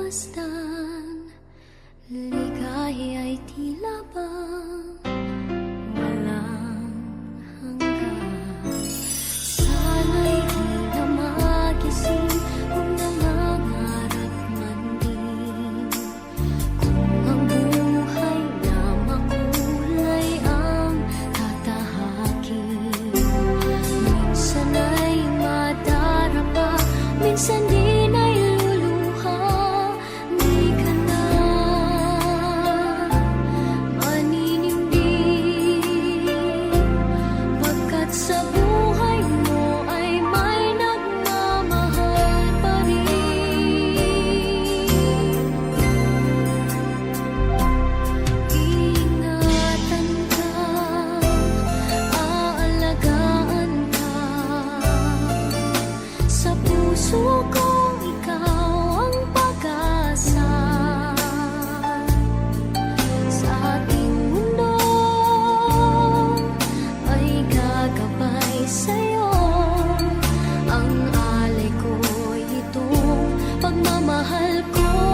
pagmasdan, ligaya'y tila bang walang hanggan. Sana'y di na magising kung nangangarap man din, kung ang buhay na makulay ang tatahakin. Minsan ay madarapa, minsan din ay luluha. Di ka na maninindig, pagkat sa buhay mo ay may nagmamahal pa rin. Ingatan ka, aalagaan ka, sa puso kong ikaw ang pag-asa. Sa ating mundo ay gagabay sa'yo, ang alay ko'y itong pagmamahal ko.